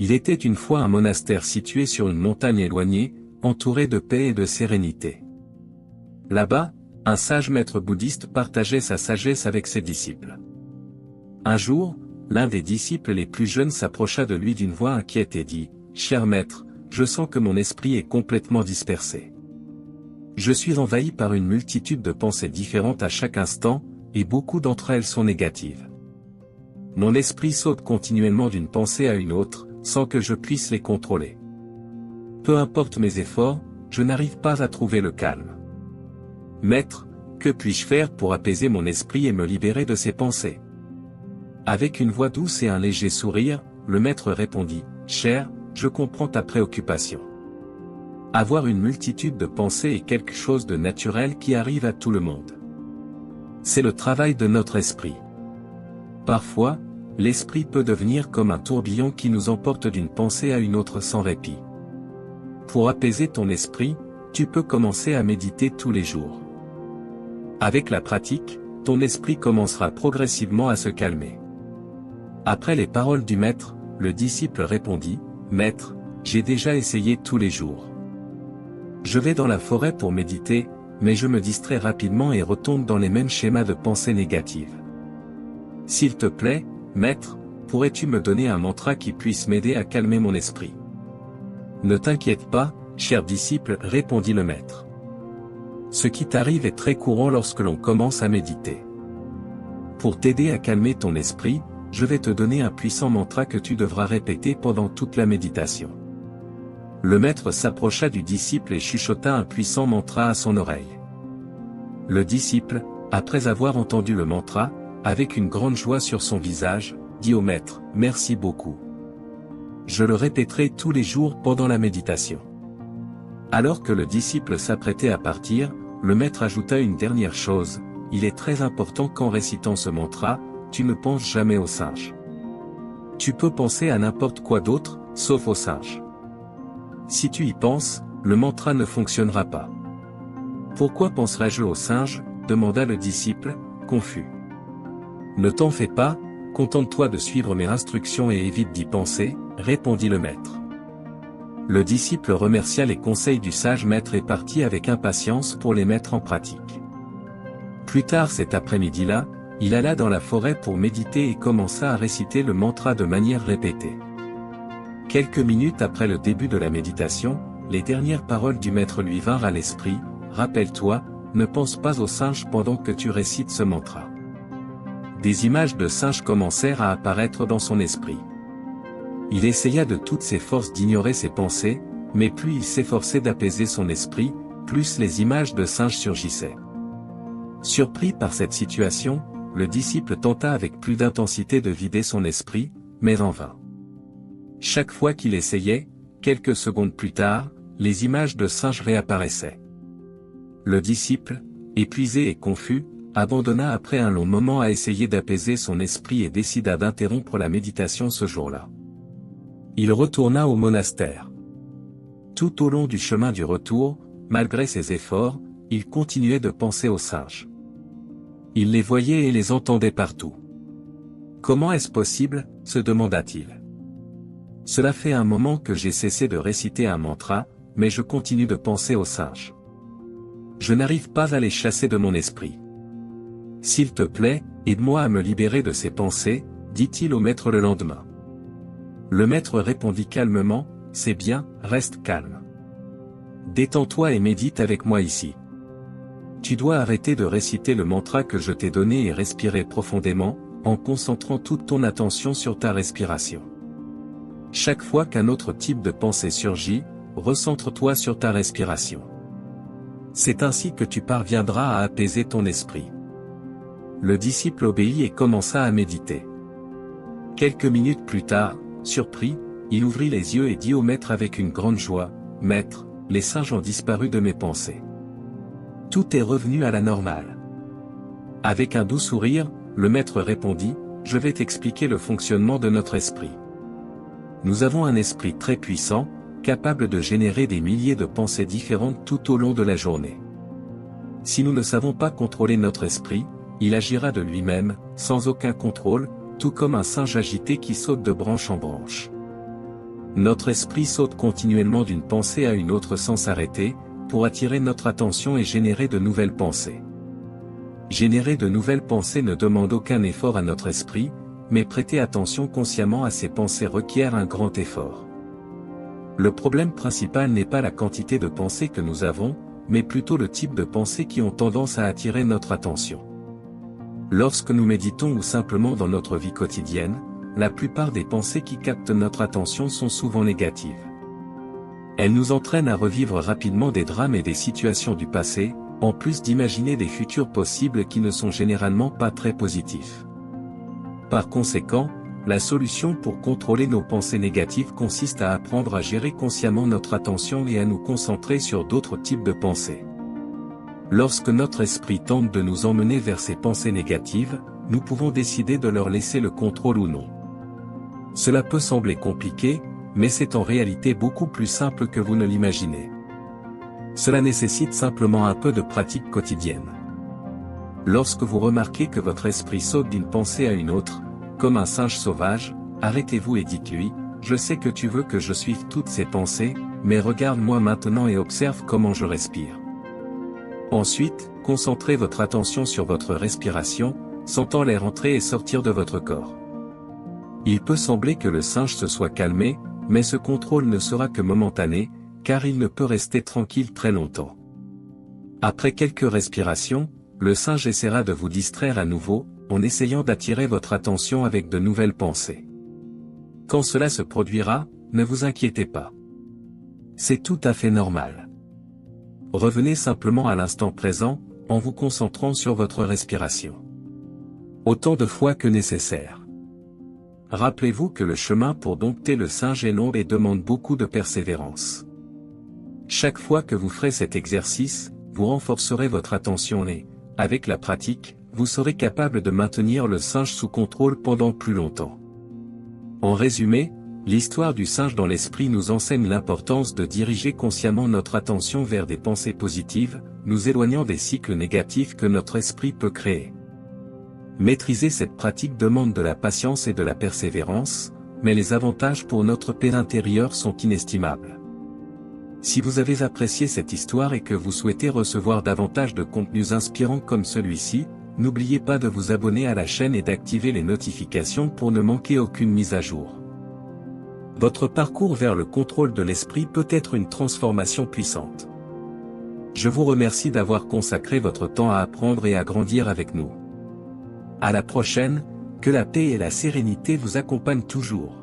Il était une fois un monastère situé sur une montagne éloignée, entouré de paix et de sérénité. Là-bas, un sage maître bouddhiste partageait sa sagesse avec ses disciples. Un jour, l'un des disciples les plus jeunes s'approcha de lui d'une voix inquiète et dit « Cher maître, je sens que mon esprit est complètement dispersé. Je suis envahi par une multitude de pensées différentes à chaque instant, et beaucoup d'entre elles sont négatives. Mon esprit saute continuellement d'une pensée à une autre, sans que je puisse les contrôler. Peu importe mes efforts, je n'arrive pas à trouver le calme. Maître, que puis-je faire pour apaiser mon esprit et me libérer de ces pensées ?» Avec une voix douce et un léger sourire, le maître répondit « Cher, je comprends ta préoccupation. Avoir une multitude de pensées est quelque chose de naturel qui arrive à tout le monde. C'est le travail de notre esprit. Parfois, l'esprit peut devenir comme un tourbillon qui nous emporte d'une pensée à une autre sans répit. Pour apaiser ton esprit, tu peux commencer à méditer tous les jours. Avec la pratique, ton esprit commencera progressivement à se calmer. Après les paroles du maître, le disciple répondit « Maître, j'ai déjà essayé tous les jours. Je vais dans la forêt pour méditer, mais je me distrais rapidement et retombe dans les mêmes schémas de pensée négatives. S'il te plaît, maître, pourrais-tu me donner un mantra qui puisse m'aider à calmer mon esprit ?» « Ne t'inquiète pas, cher disciple, répondit le maître. Ce qui t'arrive est très courant lorsque l'on commence à méditer. Pour t'aider à calmer ton esprit, je vais te donner un puissant mantra que tu devras répéter pendant toute la méditation. Le maître s'approcha du disciple et chuchota un puissant mantra à son oreille. Le disciple, après avoir entendu le mantra, avec une grande joie sur son visage, dit au maître « Merci beaucoup. Je le répéterai tous les jours pendant la méditation. » Alors que le disciple s'apprêtait à partir, le maître ajouta une dernière chose, « Il est très important qu'en récitant ce mantra, tu ne penses jamais au singe. Tu peux penser à n'importe quoi d'autre, sauf au singe. Si tu y penses, le mantra ne fonctionnera pas. » « Pourquoi penserais-je au singe ?» demanda le disciple, confus. « Ne t'en fais pas, contente-toi de suivre mes instructions et évite d'y penser, » répondit le maître. Le disciple remercia les conseils du sage maître et partit avec impatience pour les mettre en pratique. Plus tard cet après-midi-là, il alla dans la forêt pour méditer et commença à réciter le mantra de manière répétée. Quelques minutes après le début de la méditation, les dernières paroles du maître lui vinrent à l'esprit, « Rappelle-toi, ne pense pas au singe pendant que tu récites ce mantra. » Des images de singes commencèrent à apparaître dans son esprit. Il essaya de toutes ses forces d'ignorer ses pensées, mais plus il s'efforçait d'apaiser son esprit, plus les images de singes surgissaient. Surpris par cette situation, le disciple tenta avec plus d'intensité de vider son esprit, mais en vain. Chaque fois qu'il essayait, quelques secondes plus tard, les images de singes réapparaissaient. Le disciple, épuisé et confus, abandonna après un long moment à essayer d'apaiser son esprit et décida d'interrompre la méditation ce jour-là. Il retourna au monastère. Tout au long du chemin du retour, malgré ses efforts, il continuait de penser aux singes. Il les voyait et les entendait partout. « Comment est-ce possible ?» se demanda-t-il. « Cela fait un moment que j'ai cessé de réciter un mantra, mais je continue de penser aux singes. Je n'arrive pas à les chasser de mon esprit. S'il te plaît, aide-moi à me libérer de ces pensées, » dit-il au maître le lendemain. Le maître répondit calmement, « C'est bien, reste calme. Détends-toi et médite avec moi ici. Tu dois arrêter de réciter le mantra que je t'ai donné et respirer profondément, en concentrant toute ton attention sur ta respiration. Chaque fois qu'un autre type de pensée surgit, recentre-toi sur ta respiration. C'est ainsi que tu parviendras à apaiser ton esprit. » Le disciple obéit et commença à méditer. Quelques minutes plus tard, surpris, il ouvrit les yeux et dit au maître avec une grande joie, « Maître, les singes ont disparu de mes pensées. Tout est revenu à la normale. » Avec un doux sourire, le maître répondit, « Je vais t'expliquer le fonctionnement de notre esprit. Nous avons un esprit très puissant, capable de générer des milliers de pensées différentes tout au long de la journée. Si nous ne savons pas contrôler notre esprit, il agira de lui-même, sans aucun contrôle, tout comme un singe agité qui saute de branche en branche. Notre esprit saute continuellement d'une pensée à une autre sans s'arrêter, pour attirer notre attention et générer de nouvelles pensées. Générer de nouvelles pensées ne demande aucun effort à notre esprit, mais prêter attention consciemment à ces pensées requiert un grand effort. Le problème principal n'est pas la quantité de pensées que nous avons, mais plutôt le type de pensées qui ont tendance à attirer notre attention. Lorsque nous méditons ou simplement dans notre vie quotidienne, la plupart des pensées qui captent notre attention sont souvent négatives. Elles nous entraînent à revivre rapidement des drames et des situations du passé, en plus d'imaginer des futurs possibles qui ne sont généralement pas très positifs. Par conséquent, la solution pour contrôler nos pensées négatives consiste à apprendre à gérer consciemment notre attention et à nous concentrer sur d'autres types de pensées. Lorsque notre esprit tente de nous emmener vers ces pensées négatives, nous pouvons décider de leur laisser le contrôle ou non. Cela peut sembler compliqué, mais c'est en réalité beaucoup plus simple que vous ne l'imaginez. Cela nécessite simplement un peu de pratique quotidienne. Lorsque vous remarquez que votre esprit saute d'une pensée à une autre, comme un singe sauvage, arrêtez-vous et dites-lui, « Je sais que tu veux que je suive toutes ces pensées, mais regarde-moi maintenant et observe comment je respire. » Ensuite, concentrez votre attention sur votre respiration, sentant l'air entrer et sortir de votre corps. Il peut sembler que le singe se soit calmé, mais ce contrôle ne sera que momentané, car il ne peut rester tranquille très longtemps. Après quelques respirations, le singe essaiera de vous distraire à nouveau, en essayant d'attirer votre attention avec de nouvelles pensées. Quand cela se produira, ne vous inquiétez pas. C'est tout à fait normal. Revenez simplement à l'instant présent, en vous concentrant sur votre respiration. Autant de fois que nécessaire. Rappelez-vous que le chemin pour dompter le singe est long et demande beaucoup de persévérance. Chaque fois que vous ferez cet exercice, vous renforcerez votre attention et, avec la pratique, vous serez capable de maintenir le singe sous contrôle pendant plus longtemps. En résumé, l'histoire du singe dans l'esprit nous enseigne l'importance de diriger consciemment notre attention vers des pensées positives, nous éloignant des cycles négatifs que notre esprit peut créer. Maîtriser cette pratique demande de la patience et de la persévérance, mais les avantages pour notre paix intérieure sont inestimables. Si vous avez apprécié cette histoire et que vous souhaitez recevoir davantage de contenus inspirants comme celui-ci, n'oubliez pas de vous abonner à la chaîne et d'activer les notifications pour ne manquer aucune mise à jour. Votre parcours vers le contrôle de l'esprit peut être une transformation puissante. Je vous remercie d'avoir consacré votre temps à apprendre et à grandir avec nous. À la prochaine, que la paix et la sérénité vous accompagnent toujours.